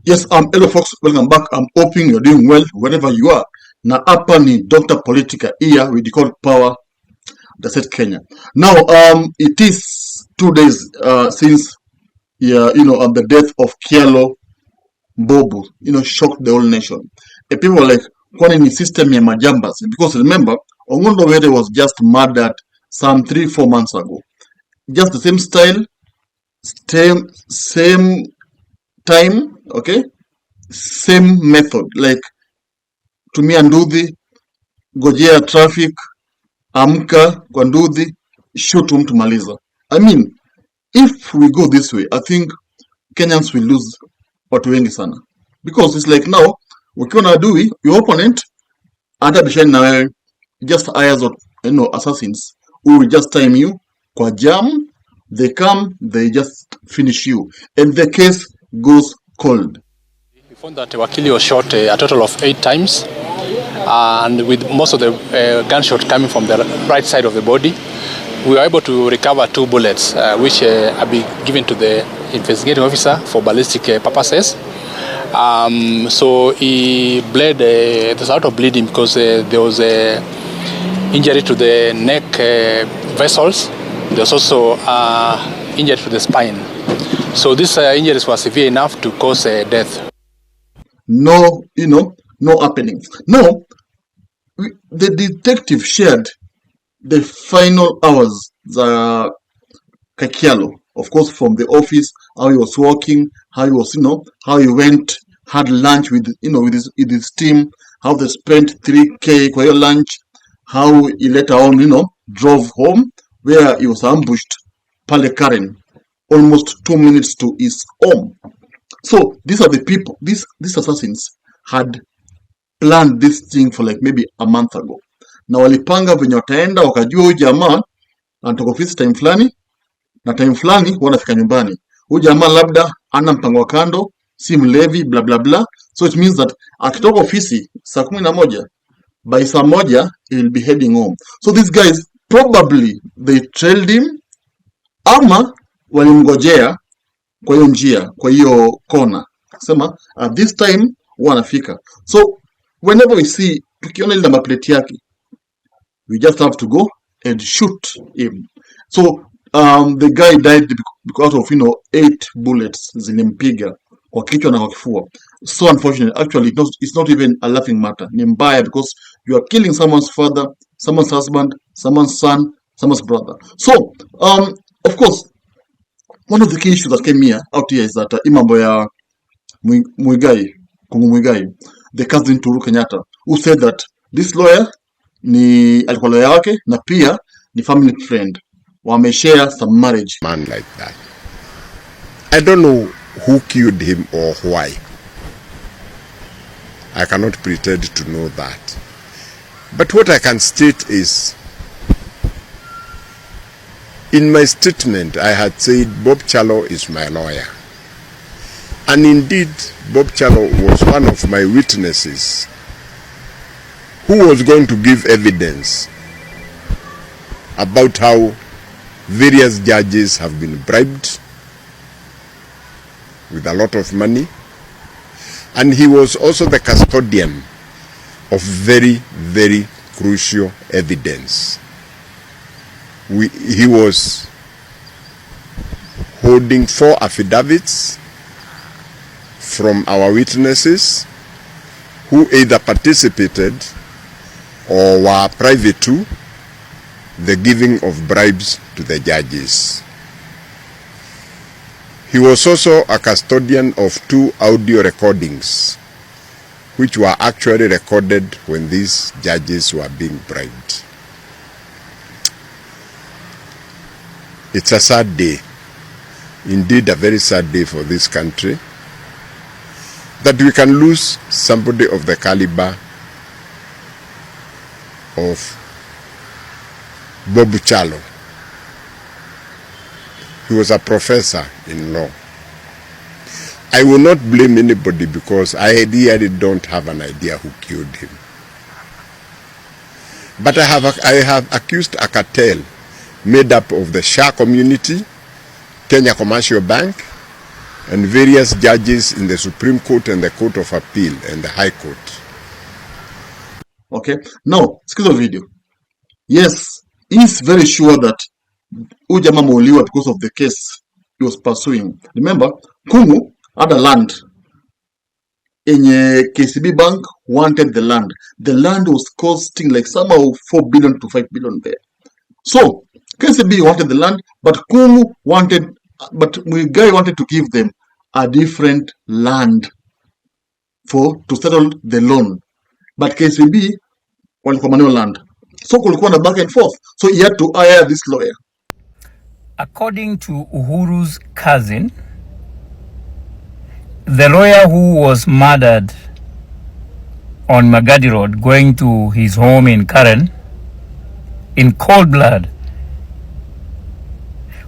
Yes, hello folks, welcome back. I'm hoping you're doing well wherever you are. Na hapa ni Dr. Politica here with the called Power the State Kenya. Now, it is 2 days since the death of Kyallo'S Bobu, shocked the whole nation. And people were like, kwani ni system ya majambas? Because remember, Ongondo Were was just murdered some 3-4 months ago. Just the same style, same time, okay? Same method, like tumia nduthi, gojea traffic, amka kwa nduthi, shoot mtu maliza. I mean, if we go this way, I think Kenyans will lose watu wengi sana. Because it's like now, ukiwa na adui, your opponent, hata bishani na wewe, just hires of, assassins, who will just time you kwa jam, they come, they just finish you. And the case goes cold. We found that Wakili was shot a total of 8 times, and with most of the gunshot coming from the right side of the body. We were able to recover 2 bullets, which have been given to the investigating officer for ballistic purposes. So he bled, there's a lot of bleeding because there was a injury to the neck vessels. There was also injury to the spine. So these injuries were severe enough to cause death. No happenings. No, the detective shared the final hours Kyallo, of course, from the office, how he was working, how he was, how he went, had lunch with his team, how they spent 3K kwa hiyo lunch, how he later on, drove home, where he was ambushed pale Karen, almost 2 minutes to his home. So these are the people, these assassins had planned this thing for like maybe a month ago. Na walipanga venye wataenda, wakajua huyu jamaa anatoka ofisi time fulani na time fulani wanafika nyumbani. Huyu jamaa labda ana mpango wa kando, si mlevi, bla bla bla. So it means that akitoka ofisi saa 11, by saa 1 he will be heading home. So these guys probably they trailed him ama walimngojea kwa hiyo njia, kwa hiyo kona. Sema at this time wanafika. So whenever we see tukiona ile number plate yake, we just have to go and shoot him. So the guy died because of 8 bullets zilimpiga kwa kichwa na kwa kifua. So unfortunate. Actually, it's not even a laughing matter. Ni mbaya because you are killing someone's father, someone's husband, someone's son, someone's brother. So of course, one of the key issues that came out here is that imambo ya Muigai, the cousin to Uhuru Kenyatta, who said that this lawyer ni alikuwa lawyer wake na pia ni family friend, wameshare some marriage. Man like that, I don't know who killed him or why. I cannot pretend to know that, but what I can state is, in my statement I had said Bob Kyallo is my lawyer, and indeed Bob Kyallo was one of my witnesses who was going to give evidence about how various judges have been bribed with a lot of money, and he was also the custodian of very, very crucial evidence. He was holding 4 affidavits from our witnesses who either participated or were privy to the giving of bribes to the judges. He was also a custodian of 2 audio recordings, which were actually recorded when these judges were being bribed. It's a sad day, indeed a very sad day for this country, that we can lose somebody of the caliber of Bob Kyallo. He was a professor in law. I will not blame anybody because I really don't have an idea who killed him. But I have accused a cartel made up of the Shah community, Kenya Commercial Bank, and various judges in the Supreme Court and the Court of Appeal and the High Court. Okay, now sikiza video. Yes, he's very sure that Ujama ameuliwa because of the case he was pursuing. Remember, Kungu had a land. In KCB Bank wanted the land. The land was costing like somehow 4 billion to 5 billion there. So KCB wanted the land, but Kungu wanted, but Muigai wanted to give them a different land to settle the loan. But KCB walikuwa maneno land. So kulikuwa na back and forth. So he had to hire this lawyer. According to Uhuru's cousin, the lawyer who was murdered on Magadi Road going to his home in Karen in cold blood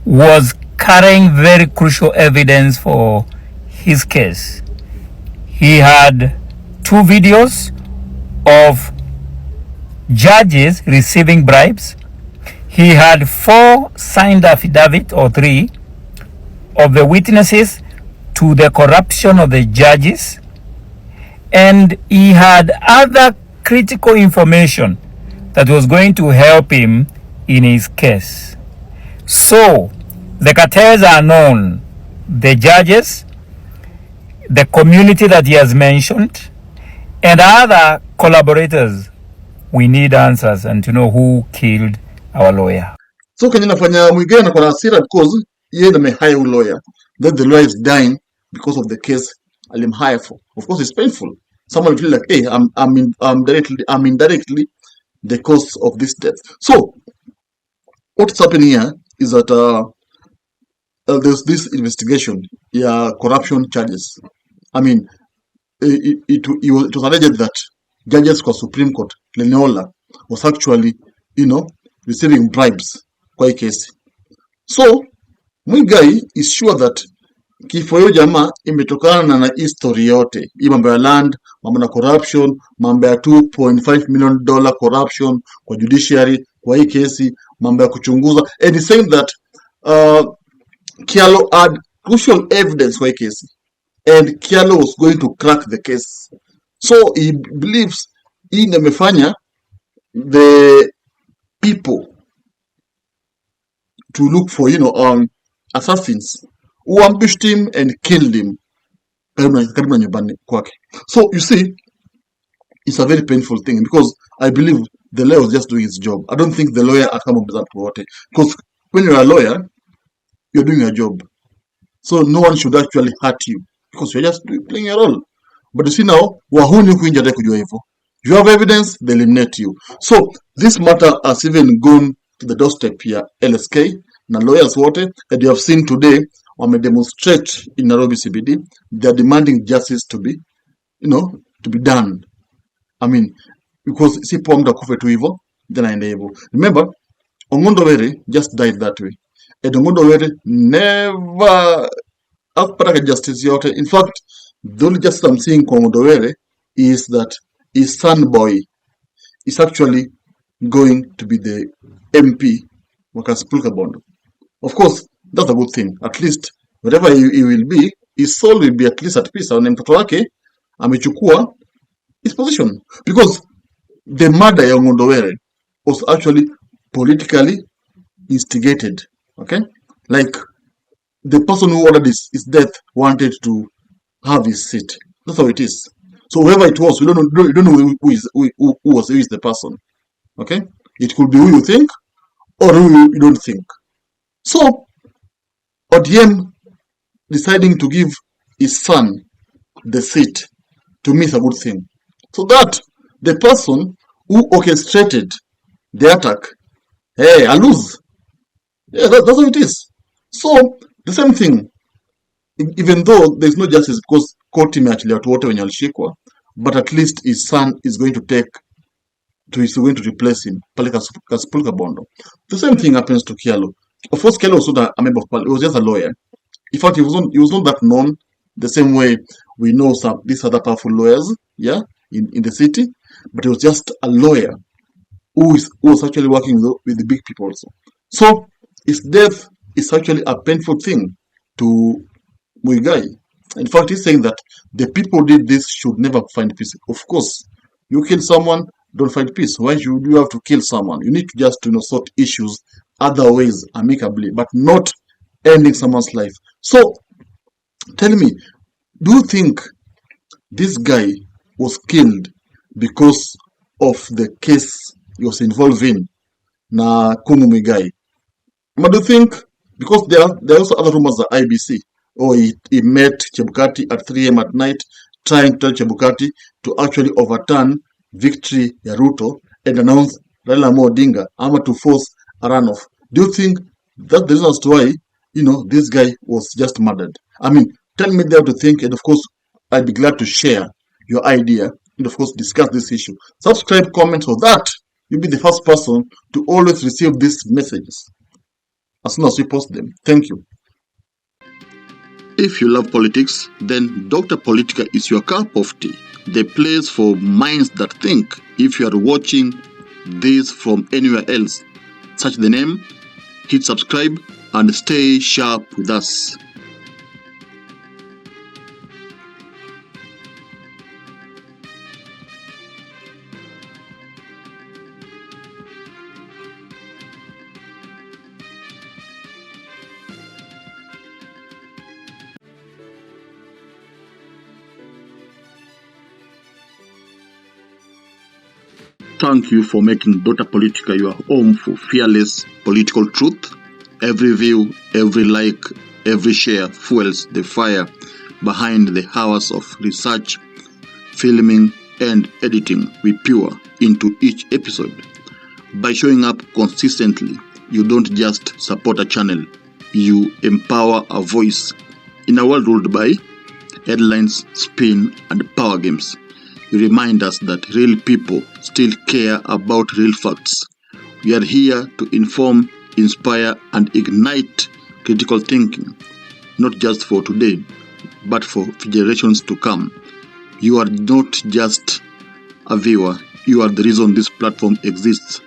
was carrying very crucial evidence for his case. He had 2 videos of judges receiving bribes. He had 4 signed affidavits, or 3, of the witnesses to the corruption of the judges, and he had other critical information that was going to help him in his case. So the cartels are known, the judges, the community that he has mentioned, and other collaborators. We need answers and to know who killed our lawyer. So kenye nafanya Muigai anakuwa na hasira because yeye amehire huyu lawyer. Then the lawyer is dying because of the case alimhire for. Of course it's painful. Someone will feel like, hey, I'm indirectly the cause of this death. So what's happening here is that there's this investigation, corruption charges. I mean, it was alleged that judges for Supreme Court, Leneola, was actually, receiving bribes kwa hii kesi. So Muigai is sure that kifo hiyo jamaa imetokana na history yote. Hii mambo ya land, mambo na corruption, mambo ya $2.5 million corruption kwa judiciary kwa hii kesi, mambo ya kuchunguza. And he's saying that Kyallo had crucial evidence kwa hii kesi. And Kyallo was going to crack the case. So he believes hii ndio imefanya the people to look for, assassins who ambushed him and killed him. So you see, it's a very painful thing because I believe the lawyer was just doing his job. I don't think the lawyer had come up with that quote. Because when you're a lawyer, you're doing your job. So no one should actually hurt you because you're just playing your role. But you see now, wahuni kuinja de kujua hivyo. You have evidence, they eliminate you. So this matter has even gone to the doorstep here, LSK, na lawyers wote, and you have seen today, demonstrate in Nairobi CBD, they are demanding justice to be, to be done. I mean, because si poa mtu akufe tu hivyo, then aende hivyo. Remember, Ongondo Were just died that way. And Ongondo Were never hakupata justice yote. In fact, the only justice I'm seeing kwa Ongondo Were is that his son boy is actually going to be the MP Wakasipulka Bondo. Of course, that's a good thing. At least wherever he will be, his soul will be at least at peace. Na mtoto wake amechukua his position because the murder ya Ongondo Were was actually politically instigated. Okay, like the person who ordered his death wanted to have his seat. That's how it is. So whoever it was, you don't know who is the person. Okay, it could be who you think or who you don't think. So ODM deciding to give his son the seat, to me is a good thing. So that the person who orchestrated the attack, hey, I lose. Yeah, that's how it is. So the same thing, even though there's no justice because court imeachilia watu wote wenye walishikwa, but at least his son is going to to replace him pale Kasipulka Bondo. The same thing happens to Kyallo. Of course, Kyallo was not a member of parliament. He was just a lawyer. In fact, he was not that known the same way we know these other powerful lawyers, in the city. But he was just a lawyer who was actually working with the big people also. So his death is actually a painful thing to Muigai. In fact, he's saying that the people who did this should never find peace. Of course, you kill someone, don't find peace. Why should you have to kill someone? You need to just sort issues other ways amicably, but not ending someone's life. So tell me, do you think this guy was killed because of the case he was involved in, na Kumu Muigai? But do you think, because there are also other rumors at IBC, he met Chebukati at 3 a.m. at night, trying to tell Chebukati to actually overturn victory ya Ruto and announce Raila Odinga, ama to force a runoff. Do you think that's the reason as to why, this guy was just murdered? I mean, tell me there to think, and of course, I'd be glad to share your idea and of course discuss this issue. Subscribe, comment, so that you'll be the first person to always receive these messages as soon as we post them. Thank you. If you love politics, then Dr. Politica is your cup of tea. The place for minds that think. If you are watching this from anywhere else, search the name, hit subscribe, and stay sharp with us. Thank you for making Dr. Politica your home for fearless political truth. Every view, every like, every share fuels the fire behind the hours of research, filming, and editing we pour into each episode. By showing up consistently, you don't just support a channel, you empower a voice. In a world ruled by headlines, spin, and power games, you remind us that real people still care about real facts. We are here to inform, inspire, and ignite critical thinking, not just for today, but for generations to come. You are not just a viewer, you are the reason this platform exists.